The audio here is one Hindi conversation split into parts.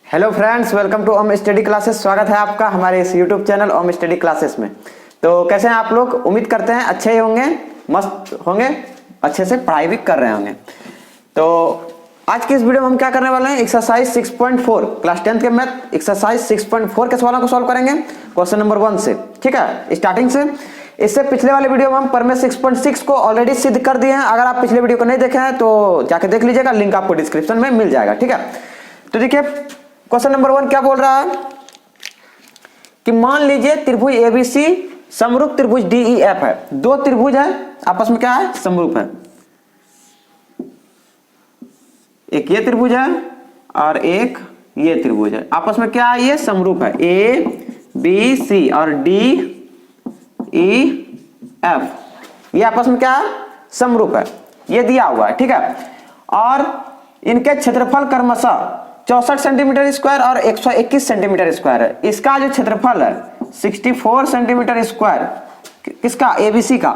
Hello friends, welcome to Om study classes. स्वागत है आपका हमारे इस YouTube channel Om study classes में। तो कैसे हैं आप लोग? उम्मीद करते हैं अच्छे ही होंगे, मस्त होंगे, अच्छे से पढ़ाई भी कर रहे होंगे। तो आज की इस वीडियो में हम क्या करने वाले हैं, एक्सरसाइज 6.4 क्लास 10th के मैथ एक्सरसाइज 6.4 के सवालों को सॉल्व करेंगे क्वेश्चन नंबर 1 से। ठीक है, स्टार्टिंग से। इससे पिछले वाले वीडियो में हम पर में 6.6 को ऑलरेडी सिद्ध कर दिए हैं। अगर आप पिछले वीडियो को नहीं देखे हैं तो जाके देख लीजिएगा, लिंक आपको डिस्क्रिप्शन में मिल जाएगा। ठीक है, तो देखिए क्वेश्चन नंबर 1 क्या बोल रहा है कि मान लीजिए त्रिभुज एबीसी समरूप त्रिभुज डीईएफ है। दो त्रिभुज है, आपस में क्या है, समरूप है। एक ये त्रिभुज है और एक ये त्रिभुज है, आपस में क्या है, ये समरूप है। ए बी सी और डी ई एफ ये आपस में क्या है, समरूप है। ये दिया हुआ है। ठीक है, और इनके क्षेत्रफल क्रमशः 64 सेंटीमीटर स्क्वायर और 121 सेंटीमीटर स्क्वायर है। इसका जो क्षेत्रफल है 64 सेंटीमीटर स्क्वायर किसका, एबीसी का,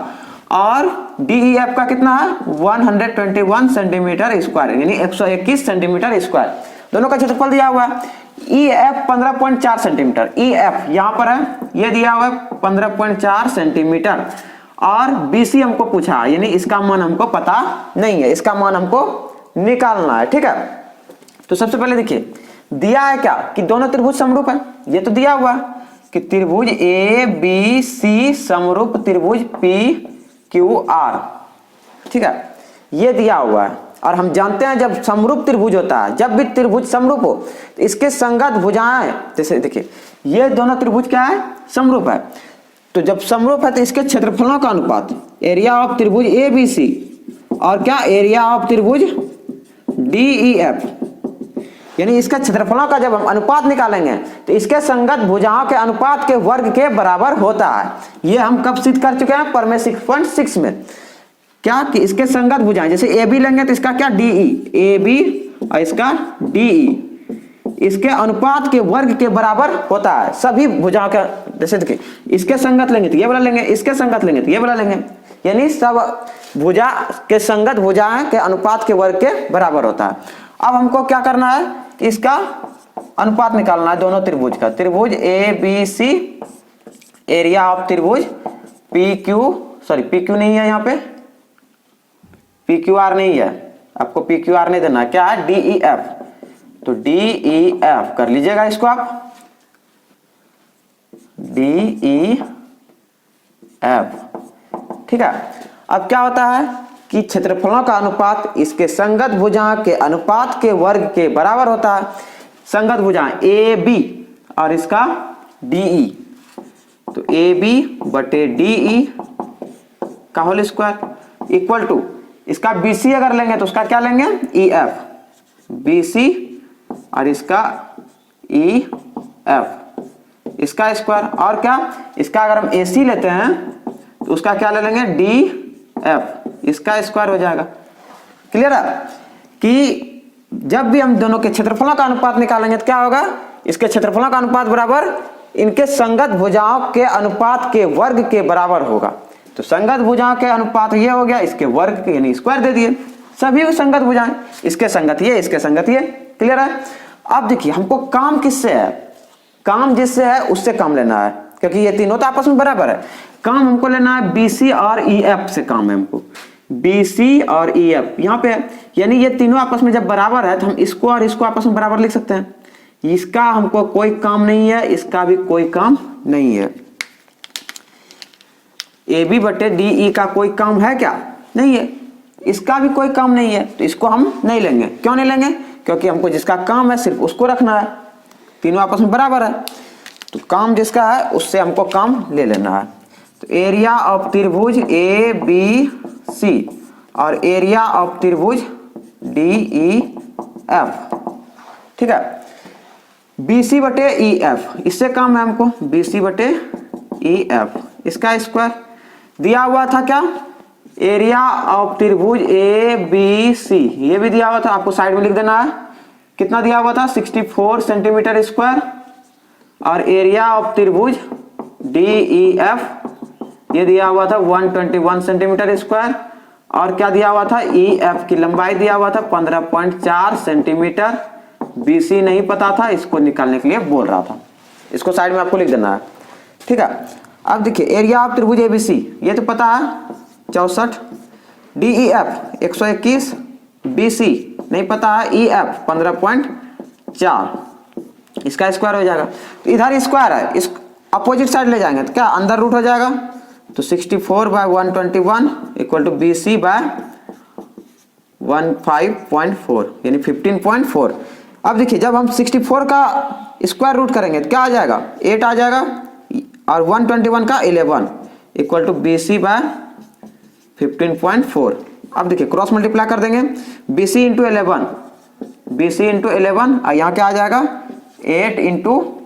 और डीईएफ का कितना है 121 सेंटीमीटर स्क्वायर, यानी 121 सेंटीमीटर स्क्वायर। दोनों का क्षेत्रफल दिया हुआ है। ईएफ 15.4 सेंटीमीटर, ईएफ यहां पर है, ये दिया हुआ है 15.4 सेंटीमीटर, और बीसी हमको पूछा, यानी इसका मान हमको पता नहीं है, इसका मान हमको निकालना है। ठीक है, तो सबसे पहले देखिए दिया है क्या कि दोनों त्रिभुज समरूप है। ये तो दिया हुआ कि त्रिभुज ए बी सी समरूप त्रिभुज पी क्यू आर। ठीक है, ये दिया हुआ है, और हम जानते हैं जब समरूप त्रिभुज होता है, जब भी त्रिभुज समरूप हो तो इसके संगत भुजाएं, जैसे देखिए ये दोनों त्रिभुज क्या है, समरूप है। तो जब समरूप है तो इसके क्षेत्रफलों का अनुपात, एरिया ऑफ त्रिभुज ए बी सी और क्या, एरिया ऑफ त्रिभुज डी ई एफ, यानी इसका क्षेत्रफलों का जब हम अनुपात निकालेंगे तो इसके संगत भुजाओं के अनुपात के वर्ग के बराबर होता है। ये हम कब सिद्ध कर चुके हैं, प्रमेय 6.6 में। क्या कि इसके संगत भुजाएं, जैसे ए बी लेंगे तो इसका क्या, डीई, ए बी और इसका डीई, इसके अनुपात के वर्ग के बराबर होता है सभी भुजाओं का। जैसे देखिए इसके संगत लेंगे तो ये वाला लेंगे, इसके संगत लेंगे तो ये वाला लेंगे, यानी सब भुजा के संगत भुजाएं के अनुपात के वर्ग के बराबर होता है। अब हमको क्या करना है कि इसका अनुपात निकालना है दोनों त्रिभुज का। त्रिभुज A B C, area of त्रिभुज P Q, sorry P Q नहीं है, यहाँ पे पी क्यू आर नहीं है, आपको पी क्यू आर नहीं देना, क्या है, डी ई एफ। तो डी ई एफ कर लीजिएगा इसको आप, डी ई एफ। ठीक है, अब क्या होता है कि क्षेत्रफलों का अनुपात इसके संगत भुजाओं के अनुपात के वर्ग के बराबर होता है। संगत भुजाएं ए बी और इसका डीई, तो ए बी बटे डीई का होल स्क्वायर इक्वल टू इसका बीसी अगर लेंगे तो उसका क्या लेंगे, ई एफ, बीसी और इसका ई एफ, इसका स्क्वायर, और क्या, इसका अगर हम एसी लेते हैं तो उसका क्या ले लेंगे, डी एफ, इसका स्क्वायर हो जाएगा। क्लियर है कि जब भी हम दोनों के क्षेत्रफलों का अनुपात निकालेंगे तो क्या होगा, इसके क्षेत्रफलों का अनुपात बराबर इनके संगत भुजाओं के अनुपात के वर्ग के बराबर होगा। तो संगत भुजाओं के अनुपात ये हो गया, इसके वर्ग के यानी स्क्वायर दे दिए, सभी संगत भुजाएं, इसके संगत ये, इसके संगत ये। क्लियर है। अब देखिए हमको काम किससे है, काम जिससे है उससे काम लेना है, क्योंकि ये तीनों तो आपस में बराबर है। काम हमको लेना है बीसी और ईएफ से, काम है हमको बीसी और ईएफ यहाँ पे है, यानी ये तीनों आपस में जब बराबर है तो हम इसको और इसको आपस में बराबर लिख सकते हैं। इसका हमको कोई काम नहीं है, इसका भी कोई काम नहीं है। ए बी बटे डी ई का कोई काम है क्या, नहीं है। इसका भी कोई काम नहीं है, तो इसको हम नहीं लेंगे। क्यों नहीं लेंगे, क्योंकि हमको जिसका काम है सिर्फ उसको रखना है, तीनों आपस में बराबर है, तो काम जिसका है उससे हमको काम ले लेना है। तो एरिया ऑफ त्रिभुज ए बी सी और एरिया ऑफ त्रिभुज डी ई एफ। ठीक है, बी सी बटे ई एफ, इससे काम है हमको, बी सी बटे ई एफ, इसका स्क्वायर दिया हुआ था। क्या, एरिया ऑफ त्रिभुज ए बी सी, ये भी दिया हुआ था, आपको साइड में लिख देना है। कितना दिया हुआ था, 64 सेंटीमीटर स्क्वायर, और एरिया ऑफ त्रिभुज डी ई एफ ये दिया हुआ था 121 सेंटीमीटर स्क्वायर, और क्या दिया हुआ था, ई एफ की लंबाई दिया हुआ था 15.4 सेंटीमीटर BC नहीं पता था, इसको निकालने के लिए बोल रहा था। इसको साइड में आपको लिख देना है, ठीक है। अब देखिए एरिया ऑफ त्रिभुज ABC ये तो पता है 64, DEF 121, BC नहीं पता है, EF 15.4, इसका स्क्वायर हो जाएगा। तो इधर स्क्वायर है, इस अपोजिट साइड ले जाएंगे तो क्या अंदर रूट हो जाएगा, तो 64/121 इक्वल टू BC बाय 15.4 यानी 15.4। अब देखिए जब हम 64 का स्क्वायर रूट करेंगे तो क्या आ जाएगा, 8 आ जाएगा, और 121 का 11 इक्वल टू BC बाय 15.4। अब देखिए क्रॉस मल्टीप्लाई कर देंगे, BC इंटू 11, BC इंटू 11, और यहाँ क्या आ जाएगा 8 इंटू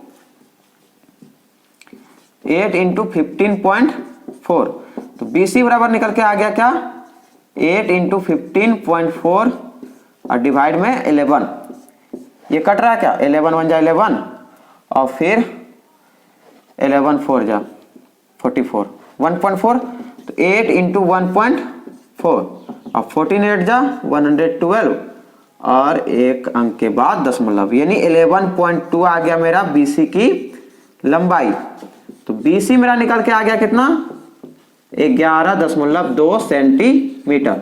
15.4। तो BC बराबर निकल के आ गया क्या, 8 इंटू 15.4 और डिवाइड में 11, ये कट रहा है क्या, 11 1 जा 11 और फिर 11 4 जा 44, 1.4, तो 8 इंटू 1.4 और 14 8 जा 112 और एक अंक के बाद दशमलव, यानी 11.2 आ गया मेरा BC की लंबाई। तो BC मेरा निकल के आ गया कितना, 11.2 सेंटीमीटर।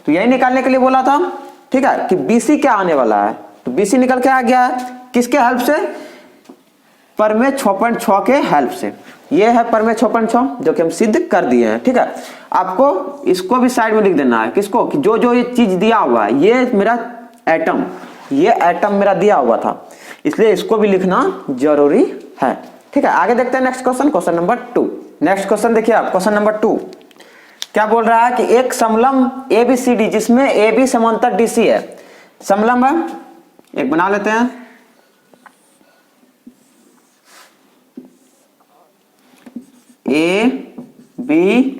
तो यही निकालने के लिए बोला था, ठीक है, कि BC क्या आने वाला है। तो BC निकल के आ गया है किसके हेल्प से, परमेय 6.6 के हेल्प से। ये है परमेय 6.6 जो कि हम सिद्ध कर दिए हैं, ठीक है। आपको इसको भी साइड में लिख देना है, किसको, कि जो जो ये चीज दिया हुआ है, ये मेरा एटम, ये एटम मेरा दिया हुआ था, इसलिए इसको भी लिखना जरूरी है, ठीक है। आगे देखते हैं next question, question number 2। Next question देखिए आप, क्वेश्चन नंबर 2 क्या बोल रहा है कि एक समलंब ABCD जिसमें AB समांतर DC है, समलंब है, एक बना लेते हैं, ABCD,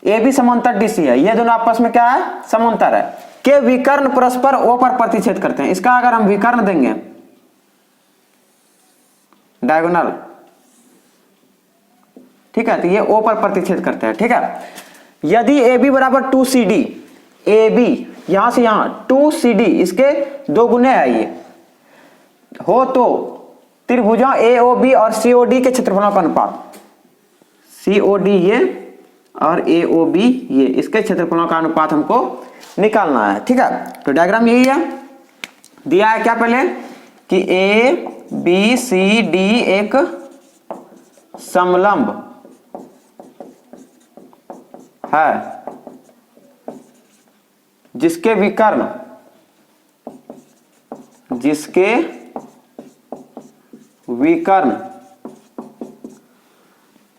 AB समांतर DC है, ये दोनों आपस में क्या है, समांतर है, के विकर्ण परस्पर O पर प्रतिच्छेद करते हैं। इसका अगर हम विकर्ण देंगे डायगोनल, ठीक है, तो ये O पर प्रतिच्छेद करते हैं, ठीक है। यदि AB बराबर 2CD, AB यहां से यहां 2CD इसके 2 गुने है ये हो, तो त्रिभुजा AOB और COD के क्षेत्रफलों का अनुपात, COD ये और AOB ये, इसके क्षेत्रफलों का अनुपात हमको निकालना है, ठीक है। तो डायग्राम यही है, दिया है क्या पहले कि ABCD एक समलंब है जिसके विकर्ण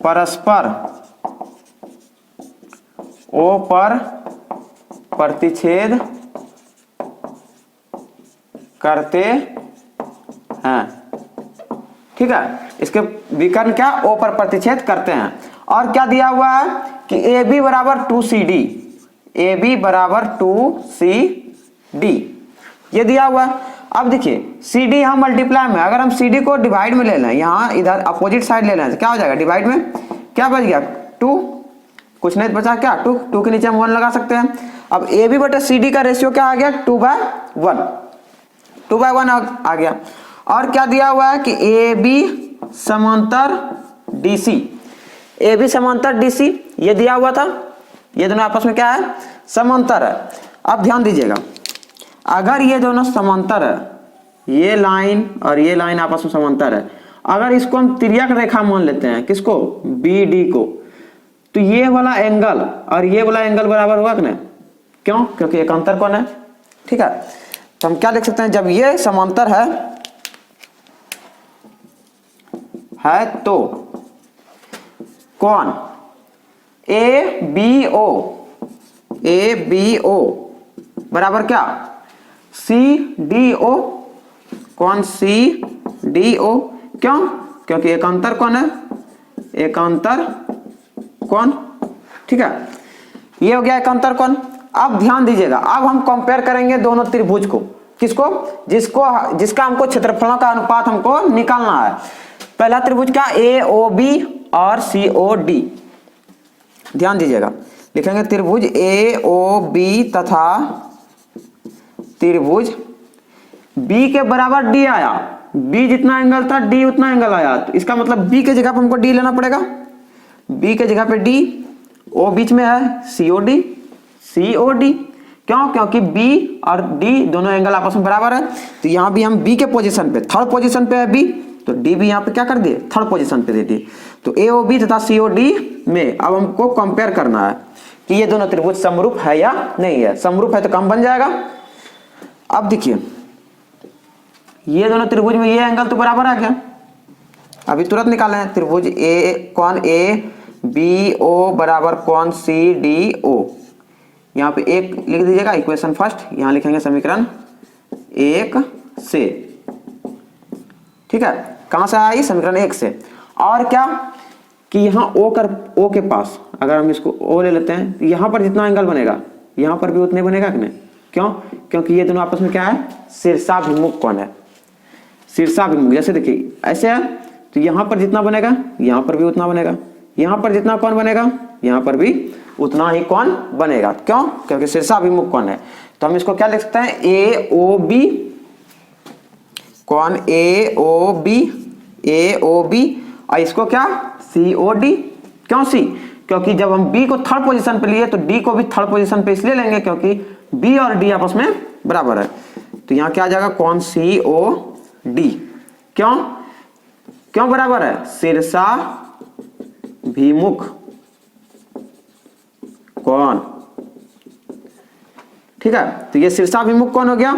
परस्पर O पर प्रतिच्छेद करते हैं, ठीक है। इसके विकर्ण क्या, O पर प्रतिच्छेद करते हैं। और क्या दिया हुआ है कि AB बराबर 2CD, AB बराबर 2CD ये दिया हुआ है। अब देखिए CD हम मल्टीप्लाई में, अगर हम CD को डिवाइड में ले लें, यहाँ इधर अपोजिट साइड ले लें, तो क्या हो जाएगा, डिवाइड में क्या बच गया 2, कुछ नहीं बचा क्या, 2 के नीचे हम 1 लगा सकते हैं। अब AB बटे CD का रेशियो क्या आ गया, 2/1, 2/1 आ गया। और क्या दिया हुआ है कि AB समांतर DC, AB समांतर DC ये दिया हुआ था, ये दोनों आपस में क्या है, समांतर है। अब ध्यान दीजिएगा, अगर ये दोनों समांतर है, ये लाइन और ये लाइन आपस में समांतर है, अगर इसको हम तिर्यक रेखा मान लेते हैं, किसको, BD को, तो ये वाला एंगल और ये वाला एंगल बराबर होगा कि नहीं, क्यों, क्योंकि एकांतर कोण है, ठीक है। तो हम क्या लिख सकते हैं, जब ये समांतर है तो कोण ABO बराबर क्या, CDO, कौन CDO, क्यों, क्योंकि एकांतर कौन है, एकांतर कौन, ठीक है। ये हो गया एकांतर कौन। अब ध्यान दीजिएगा, अब हम कंपेयर करेंगे दोनों त्रिभुज को, किसको, जिसका हमको क्षेत्रफलों का अनुपात हमको निकालना है। पहला त्रिभुज क्या, AOB और COD, ध्यान दीजिएगा, लिखेंगे त्रिभुज AOB तथा त्रिभुज बी के बराबर डी आया, बी जितना एंगल था डी उतना एंगल आया, तो इसका मतलब बी के जगह पे हमको डी लेना पड़ेगा, बी के जगह पे डी, ओ बीच में है सीओडी, सीओडी क्यों? क्योंकि बी और डी दोनों एंगल आपस में बराबर है। तो यहाँ भी हम बी के पोजीशन पे, थर्ड पोजीशन पे है बी, तो डी भी यहाँ पे क्या कर दिए, थर्ड पोजीशन पे दे दिए। तो एओबी तथा सीओडी में अब हमको कंपेयर करना है कि ये दोनों त्रिभुज समरूप है या नहीं है। समरूप है तो कम बन जाएगा। अब देखिए ये दोनों त्रिभुज में ये एंगल तो बराबर आ गया, अभी तुरंत निकाले हैं। त्रिभुज ए कोण ए बी ओ बराबर कोण सी डी ओ, यहाँ पे एक लिख दीजिएगा इक्वेशन फर्स्ट, यहाँ लिखेंगे समीकरण 1 से, ठीक है। कहां से आई? समीकरण 1 से। और क्या कि यहाँ ओ के पास अगर हम इसको ओ ले लेते हैं तो यहाँ पर जितना एंगल बनेगा यहाँ पर भी उतने बनेगा कि नहीं? क्यों? क्योंकि ये दोनों आपस में क्या है, शीर्षाभिमुख कोण है, शीर्षाभिमुख। जैसे देखिए ऐसे है तो यहाँ पर जितना बनेगा यहाँ पर भी उतना बनेगा, यहाँ पर जितना कोण बनेगा यहाँ पर भी उतना ही कोण बनेगा। क्यों? क्योंकि शीर्षाभिमुख कोण है। तो हम इसको क्या लिख सकते हैं, ए ओ बी, कोण ए ओ बी, ए ओ बी, और इसको क्या, सी ओ डी। क्यों सी? क्योंकि जब हम बी को थर्ड पोजीशन पे लिए तो डी को भी थर्ड पोजीशन पे इसलिए लेंगे क्योंकि बी और डी आपस में बराबर है। तो यहाँ क्या आ जाएगा, कोण सी ओ डी। क्यों? क्यों बराबर है? शीर्षाभिमुख कोण, ठीक है। तो ये शीर्षाभिमुख कोण हो गया।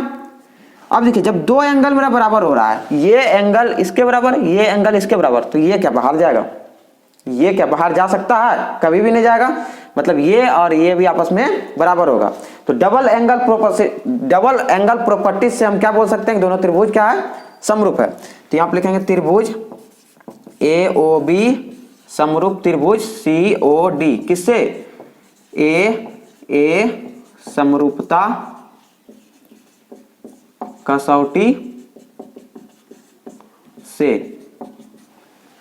अब देखिए जब दो एंगल मेरा बराबर हो रहा है, ये एंगल इसके बराबर, ये एंगल इसके बराबर, तो ये क्या बाहर जाएगा? ये क्या बाहर जा सकता है? कभी भी नहीं जाएगा। मतलब ये और ये भी आपस में बराबर होगा। तो डबल एंगल प्रॉपर्टी से हम क्या बोल सकते हैं, दोनों त्रिभुज क्या है, समरूप है। तो यहाँ पे लिखेंगे त्रिभुज ए ओ बी समरूप त्रिभुज सी ओ डी, किससे? ए समरूपता कसौटी से,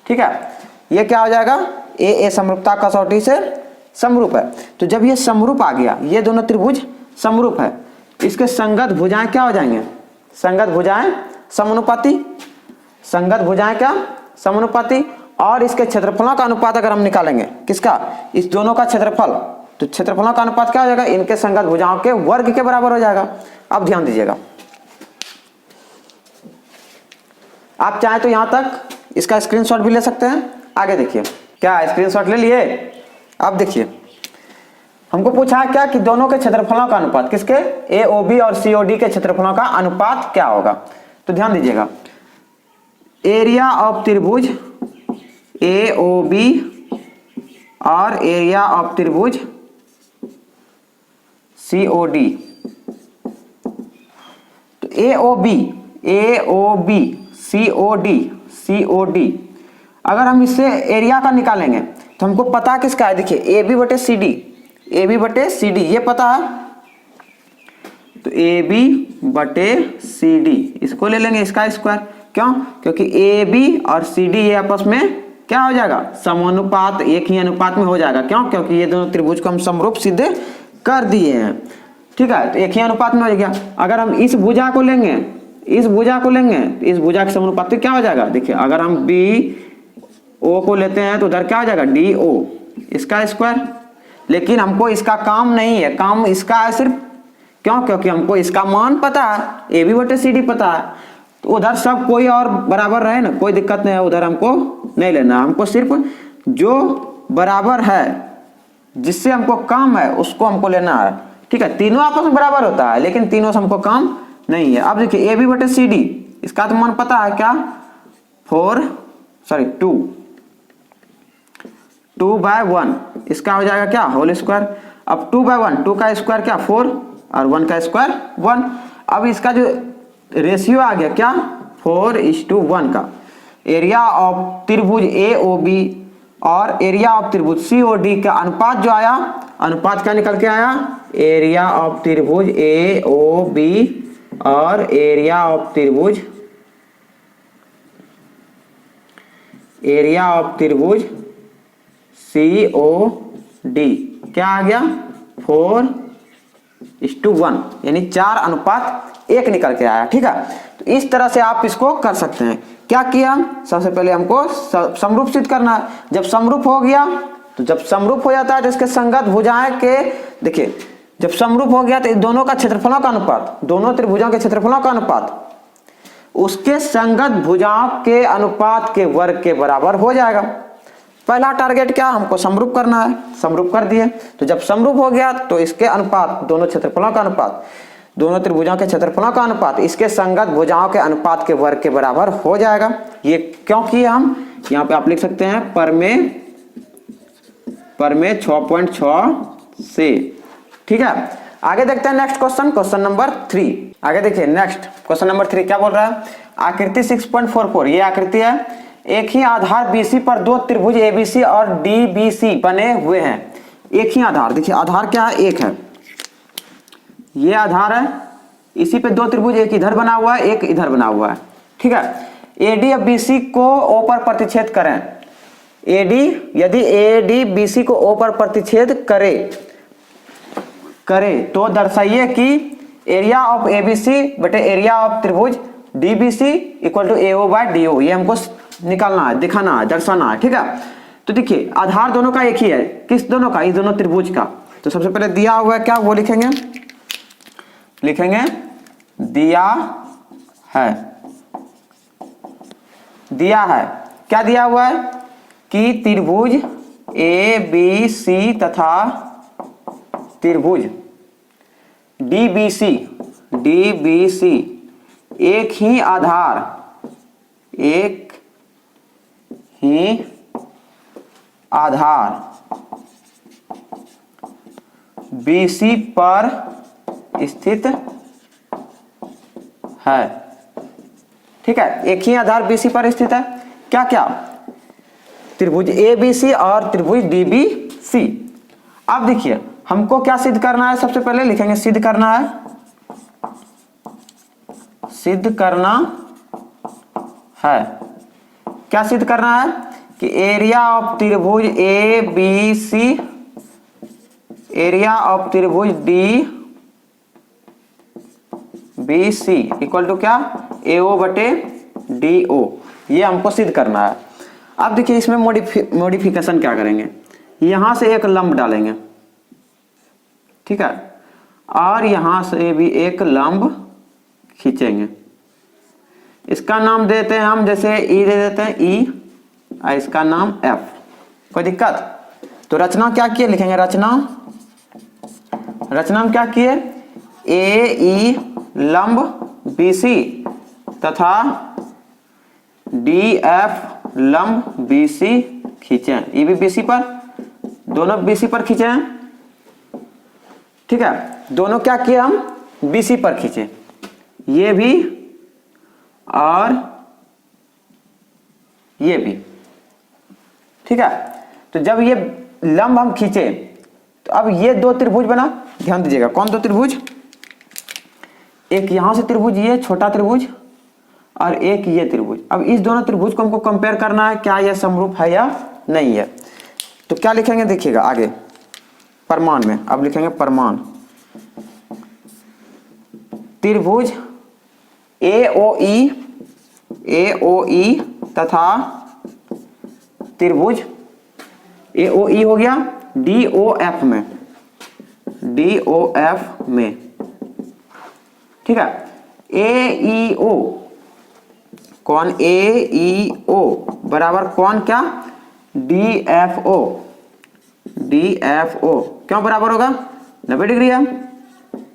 ठीक है। ये क्या हो जाएगा, ए समरूपता कसौटी से समरूप है। तो जब ये समरूप आ गया, ये दोनों त्रिभुज समरूप है, इसके संगत भुजाएं क्या हो जाएंगे, संगत भुजाएं समानुपाती, संगत भुजाएं क्या, समानुपाती। और इसके क्षेत्रफलों का अनुपात अगर हम निकालेंगे, किसका, इस दोनों का क्षेत्रफल, तो क्षेत्रफलों का अनुपात क्या हो जाएगा, इनके संगत भुजाओं के वर्ग के बराबर हो जाएगा। अब ध्यान दीजिएगा, आप चाहे तो यहां तक इसका स्क्रीनशॉट भी ले सकते हैं। आगे देखिए, क्या स्क्रीनशॉट ले लिए? अब देखिए हमको पूछा है क्या कि दोनों के क्षेत्रफलों का अनुपात, किसके, ए ओ बी और सी ओ डी के क्षेत्रफलों का अनुपात क्या होगा। तो ध्यान दीजिएगा, एरिया ऑफ त्रिभुज ए ओ बी और एरिया ऑफ त्रिभुज सी ओ डी। तो ए O B C O D, अगर हम इससे एरिया का निकालेंगे तो हमको पता किसका है, देखिए ए बी बटे सी डी, ए बी बटे सी डी ये पता है। तो ए बी बटे सी डी इसको ले लेंगे इसका स्क्वायर। क्यों? क्योंकि ए बी और सी डी ये आपस में क्या हो जाएगा, समानुपात, एक ही अनुपात में हो जाएगा। क्यों? क्योंकि ये दोनों त्रिभुज को हम समरूप सिद्ध कर दिए हैं, ठीक है। तो एक ही अनुपात में हो गया। अगर हम इस भुजा को लेंगे, इस भुजा को लेंगे, इस भुजा के समानुपाती क्या हो जाएगा, देखिए अगर हम बी ओ को लेते हैं तो उधर क्या हो जाएगा, डी ओ इसका स्क्वायर। लेकिन हमको इसका काम नहीं है, काम इसका है सिर्फ। क्यों? क्योंकि हमको इसका मान पता है, ए बी बटे सी डी पता है। तो उधर सब कोई और बराबर रहे ना, कोई दिक्कत नहीं है, उधर हमको नहीं लेना। हमको सिर्फ जो बराबर है, जिससे हमको काम है, उसको हमको लेना है, ठीक है। तीनों आपस में बराबर होता है लेकिन तीनों से हमको काम नहीं है। अब देखिए ए बी बटे सी डी इसका तो मान पता है क्या, 2/1 इसका हो जाएगा क्या, होल स्क्वायर। अब 2/1, 2 का स्क्वायर क्या 4 और 1 का स्क्वायर 1। अब इसका जो रेशियो आ गया क्या, 4:1 का। एरिया ऑफ त्रिभुज ए ओ बी और एरिया ऑफ त्रिभुज सी ओ डी का अनुपात जो आया, अनुपात क्या निकल के आया, एरिया ऑफ त्रिभुज ए ओ बी और एरिया ऑफ त्रिभुज सी ओ डी क्या आ गया, 4 1:1 यानी 4:1 निकल के आया। ठीक है, तो इस तरह से आप इसको कर सकते हैं। क्या किया, सबसे पहले हमको समरूप सिद्ध करना है। जब समरूप हो गया, तो जब समरूप हो जाता है तो इसके संगत भुजाएं के, देखिए जब समरूप हो गया तो दोनों का क्षेत्रफलों का अनुपात, दोनों त्रिभुजों के क्षेत्रफलों का अनुपात उसके संगत भुजाओं के अनुपात के वर्ग के बराबर हो जाएगा। पहला टारगेट क्या, हमको समरूप करना है, समरूप कर दिए। तो जब समरूप हो गया तो इसके अनुपात, दोनों क्षेत्रफलों का अनुपात, दोनों त्रिभुजों के क्षेत्रफलों का अनुपात इसके संगत भुजाओं के अनुपात के वर्ग के बराबर हो जाएगा। ये क्यों किए हम, यहाँ पे आप लिख सकते हैं पर में 6.6 से। ठीक है, आगे देखते हैं नेक्स्ट क्वेश्चन, क्वेश्चन नंबर 3। आगे देखिए नेक्स्ट क्वेश्चन नंबर 3 क्या बोल रहा है। आकृति 6.44, ये आकृति है, एक ही आधार BC पर दो त्रिभुज ABC और DBC बने हुए हैं। एक ही आधार, देखिए आधार क्या है, एक है, ये आधार है, इसी पे दो त्रिभुज, एक इधर बना हुआ है, एक इधर बना हुआ है। ठीक है, AD और BC को O पर प्रतिच्छेद करें। यदि AD BC को O पर प्रतिच्छेद करे तो दर्शाइए कि एरिया ऑफ ABC बटे एरिया ऑफ त्रिभुज DBC इक्वल टू AO/DO। ये हमको निकालना है, दिखाना है, दर्शाना है। ठीक है, तो देखिए आधार दोनों का एक ही है, किस दोनों का, इस दोनों त्रिभुज का। तो सबसे पहले दिया हुआ है क्या, वो लिखेंगे दिया है क्या दिया हुआ है कि त्रिभुज ABC तथा त्रिभुज DBC एक ही आधार BC पर स्थित है। ठीक है, एक ही आधार BC पर स्थित है। क्या क्या, त्रिभुज ABC और त्रिभुज DBC। अब देखिए हमको क्या सिद्ध करना है, सबसे पहले लिखेंगे सिद्ध करना है। क्या सिद्ध करना है कि एरिया ऑफ त्रिभुज ABC, एरिया ऑफ त्रिभुज DBC इक्वल टू क्या, AO/DO। ये हमको सिद्ध करना है। अब देखिए इसमें मॉडिफिकेशन क्या करेंगे, यहां से एक लंब डालेंगे, ठीक है, और यहां से भी एक लंब खींचेंगे। इसका नाम देते हैं हम, जैसे E दे देते हैं E, और इसका नाम F। कोई दिक्कत, तो रचना क्या किए, लिखेंगे रचना में क्या किए, AE लंब BC तथा DF लंब BC खींचे। ये भी BC पर, दोनों BC पर खींचे हैं। ठीक है, दोनों क्या किए हम, BC पर खींचे, ये भी और ये भी। ठीक है, तो जब ये लंब हम खींचे तो अब ये दो त्रिभुज बना, ध्यान दीजिएगा कौन दो त्रिभुज, एक यहां से त्रिभुज, ये छोटा त्रिभुज, और एक ये त्रिभुज। अब इस दोनों त्रिभुज को हमको कंपेयर करना है, क्या यह समरूप है या नहीं है। तो क्या लिखेंगे, देखिएगा आगे प्रमाण में, अब लिखेंगे प्रमाण, त्रिभुज AOE तथा त्रिभुज AOE हो गया DOF में। ठीक है, AEO कौन, AEO बराबर कौन, क्या, DFO क्यों बराबर होगा, 90 डिग्री है,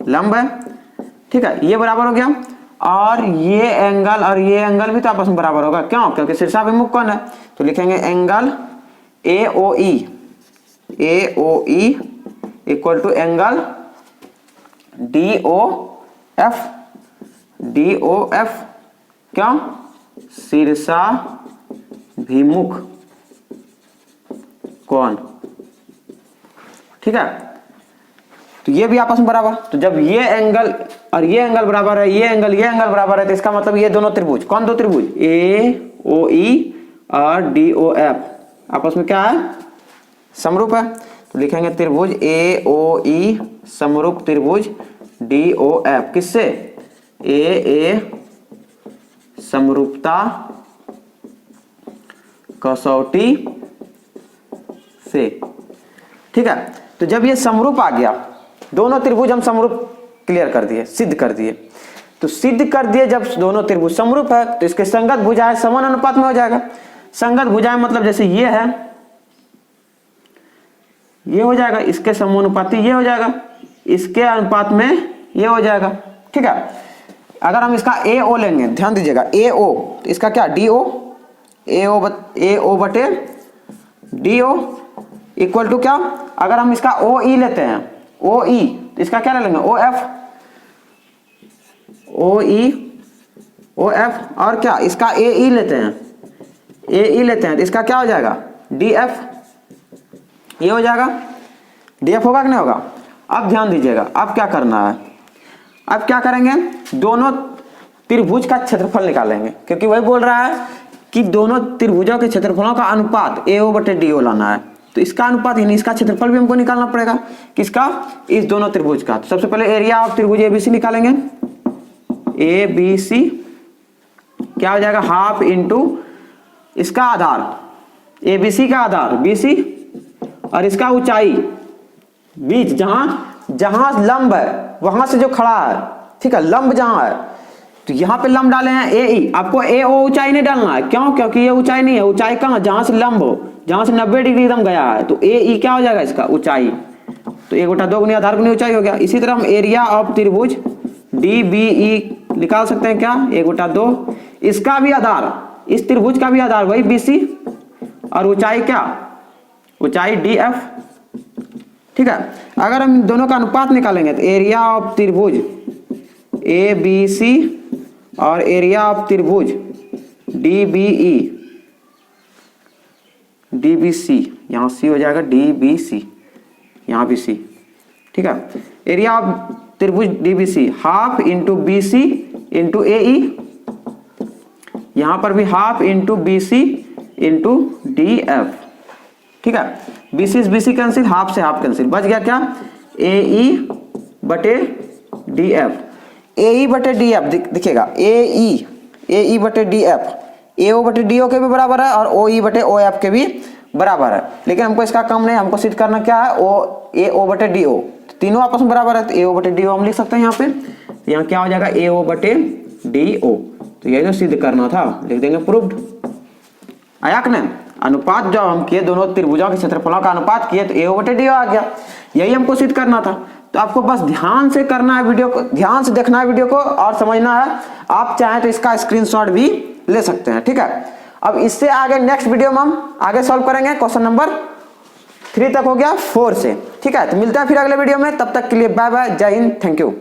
लंब है। ठीक है, ये बराबर हो गया, और ये एंगल और ये एंगल भी तो आपस में बराबर होगा, क्यों, क्योंकि शीर्षाभिमुख कौन है। तो लिखेंगे angle AOE equal to angle DOF क्यों, शीर्षाभिमुख कोण। ठीक है, तो ये भी आपस में बराबर, तो जब ये एंगल और ये एंगल बराबर है, ये एंगल बराबर है, तो इसका मतलब ये दोनों त्रिभुज, कौन दो त्रिभुज, AOE और DOF आपस में क्या है, समरूप है। तो लिखेंगे त्रिभुज AOE समरूप त्रिभुज DOF किससे? ए समरूपता कसौटी से। ठीक है, तो जब ये समरूप आ गया, दोनों त्रिभुज हम समरूप क्लियर कर दिए, सिद्ध कर दिए। तो सिद्ध कर दिए जब दोनों त्रिभुज समरूप है तो इसके संगत भुजाएं समान अनुपात में हो जाएगा। संगत भुजाएं मतलब जैसे ये है, ये हो जाएगा, इसके समानुपाती ये हो जाएगा, इसके अनुपात में ये हो जाएगा। ठीक है, अगर हम इसका AO लेंगे, ध्यान दीजिएगा AO, तो इसका क्या AO बटे DO इक्वल टू क्या? अगर हम इसका OE लेते हैं, OE, तो इसका क्या ले लेंगे? OF और क्या इसका AE लेते हैं, तो इसका क्या हो जाएगा? DF, ये हो जाएगा। DF होगा कि नहीं होगा? अब ध्यान दीजिएगा, अब क्या करना है, अब क्या करेंगे, दोनों त्रिभुज का क्षेत्रफल निकालेंगे, क्योंकि वही बोल रहा है कि दोनों त्रिभुजों के क्षेत्रफलों का अनुपात AO बटे DO लाना है। तो इसका अनुपात यानी इसका क्षेत्रफल भी हमको निकालना पड़ेगा। किसका? इस दोनों त्रिभुज का। तो सबसे पहले एरिया ऑफ त्रिभुज ABC निकालेंगे। ABC क्या हो जाएगा? हाफ इंटू इसका आधार ABC का आधार BC और इसका ऊंचाई बीच, जहां लंब है वहां से जो खड़ा है, ठीक है, लंब जहां है, तो यहां पे लंब डाले हैं AE। आपको AO ऊंचाई नहीं डालना है, क्यों? क्योंकि ये ऊंचाई नहीं है, ऊंचाई कहां? जहां से लंब हो, जहां से 90 डिग्री एकदम गया है, तो AE क्या हो जाएगा? इसका ऊंचाई। तो 1 बटा 2 गुनी आधार गुनी ऊंचाई हो गया। इसी तरह हम एरिया ऑफ त्रिभुज DBE निकाल सकते हैं, क्या? 1 बटा 2, इसका भी आधार, इस त्रिभुज का भी आधार वही BC और ऊंचाई क्या? ऊंचाई DF। ठीक है, अगर हम दोनों का अनुपात निकालेंगे तो एरिया ऑफ त्रिभुज ABC और एरिया ऑफ त्रिभुज DBC, यहां C हो जाएगा, DBC, यहां भी C। ठीक है, एरिया ऑफ त्रिभुज DBC half into BC into AE, यहां पर भी half into BC into DF। ठीक है, BC से BC कैंसिल, हाफ से हाफ कैंसिल, बच गया क्या? AE बटे DF। AE बटे DF दिखेगा, AE बटे DF AO बटे DO के भी बराबर है और OE बटे OF के भी बराबर है। लेकिन हमको इसका कम नहीं, हमको सिद्ध करना क्या है? AO बटे DO, तीनों आपस में बराबर है, तो AO बटे DO हम लिख सकते हैं। यहाँ पे यहाँ क्या हो जाएगा? AO बटे DO। तो यही तो सिद्ध करना था, लिख देंगे प्रूव्ड। आया कि नहीं? अनुपात जो हम किए, दोनों त्रिभुजों के क्षेत्रफलों का अनुपात किए, तो AO बटे DO आ गया। यही हमको सिद्ध करना था। तो आपको बस ध्यान से करना है, वीडियो को ध्यान से देखना है, वीडियो को और समझना है। आप चाहें तो इसका स्क्रीनशॉट भी ले सकते हैं। ठीक है, अब इससे आगे नेक्स्ट वीडियो में हम आगे सॉल्व करेंगे। क्वेश्चन नंबर 3 तक हो गया 4 से। ठीक है, तो मिलता है फिर अगले वीडियो में, तब तक के लिए बाय बाय, जय हिंद, थैंक यू।